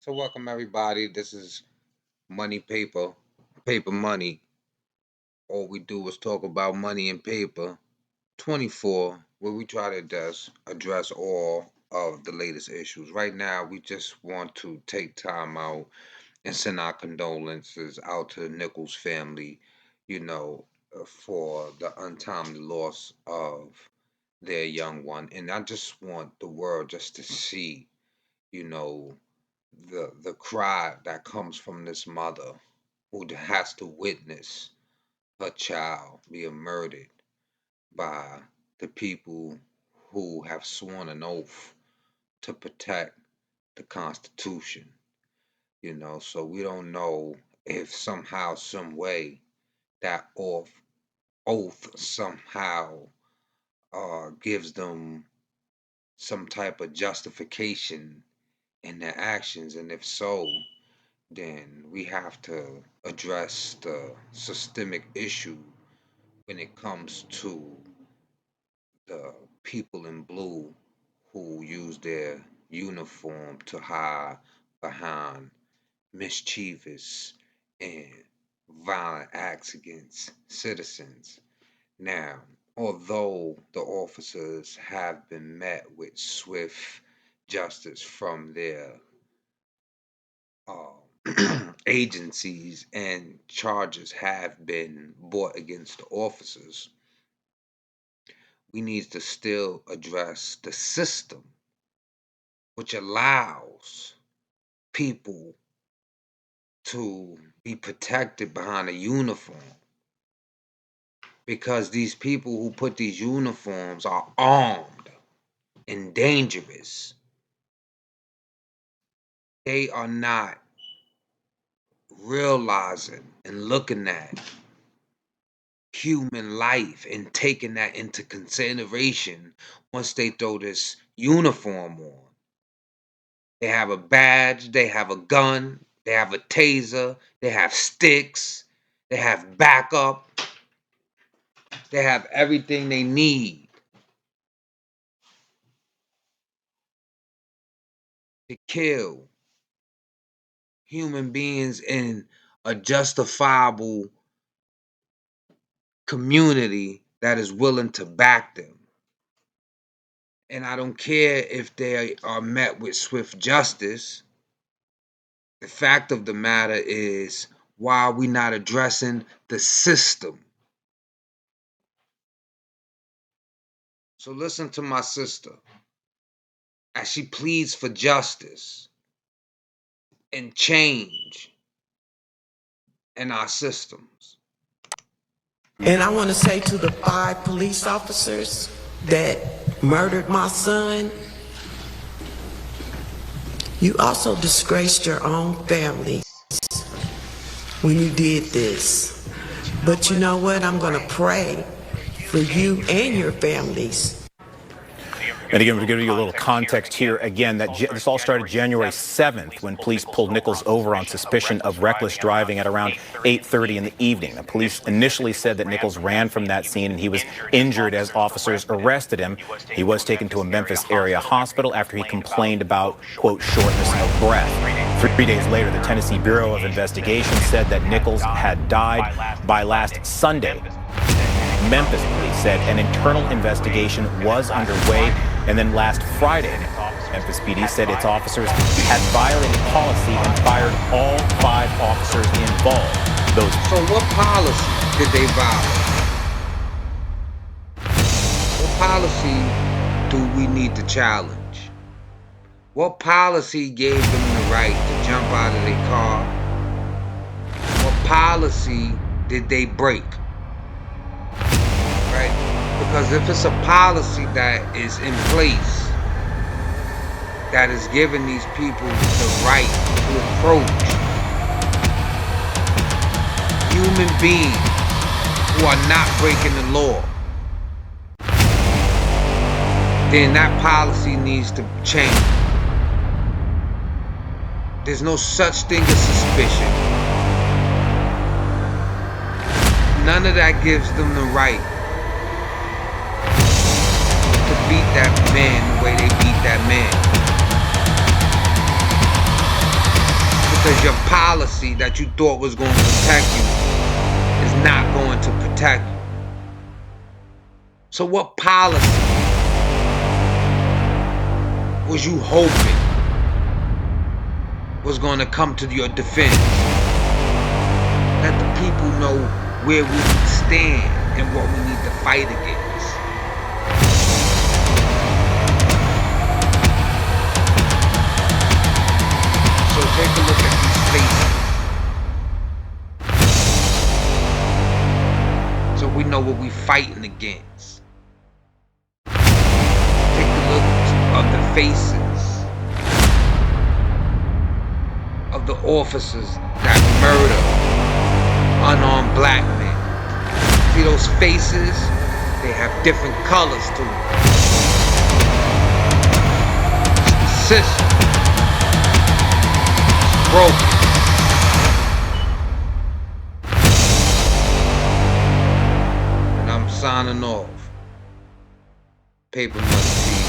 So welcome everybody. This is Money Paper, Paper Money. All we do is talk about money and paper. 24, where we try to address all of the latest issues. Right now, we just want to take time out and send our condolences out to the Nichols family, for the untimely loss of their young one. And I just want the world just to see, you know, the cry that comes from this mother who has to witness her child being murdered by the people who have sworn an oath to protect the Constitution. So we don't know if somehow, some way, that oath somehow gives them some type of justification in their actions, and if so, then we have to address the systemic issue when it comes to the people in blue who use their uniform to hide behind mischievous and violent acts against citizens. Now, although the officers have been met with swift justice from their agencies and charges have been brought against the officers, we need to still address the system which allows people to be protected behind a uniform, because these people who put these uniforms are armed and dangerous. They are not realizing and looking at human life and taking that into consideration once they throw this uniform on. They have a badge, they have a gun, they have a taser, they have sticks, they have backup, they have everything they need to kill human beings in a justifiable community that is willing to back them. And I don't care if they are met with swift justice. The fact of the matter is, why are we not addressing the system? So listen to my sister as she pleads for justice and change in our systems. And I want to say to the 5 police officers that murdered my son, you also disgraced your own family when you did this. But you know what? I'm going to pray for you and your families. And again, we're giving you a little context here. Again, this all started January 7th when police pulled Nichols over on suspicion of reckless driving at around 8:30 in the evening. The police initially said that Nichols ran from that scene and he was injured as officers arrested him. He was taken to a Memphis area hospital after he complained about, quote, shortness of breath. 3 days later, the Tennessee Bureau of Investigation said that Nichols had died by last Sunday. Memphis police said an internal investigation was underway. And then last Friday, Memphis PD said its officers had violated policy and fired all 5 officers involved. So what policy did they violate? What policy do we need to challenge? What policy gave them the right to jump out of their car? What policy did they break? Right? Because if it's a policy that is in place that is giving these people the right to approach human beings who are not breaking the law, then that policy needs to change. There's no such thing as suspicion. None of that gives them the right to beat that man the way they beat that man. Because your policy that you thought was going to protect you is not going to protect you. So what policy was you hoping was going to come to your defense? Let the people know where we stand and what we need to fight against. So take a look at these faces, so we know what we're fighting against. Take a look of the faces of the officers that murder unarmed black men. See those faces? They have different colors to them. It's the system. It's broken. And I'm signing off. Paper Money TV.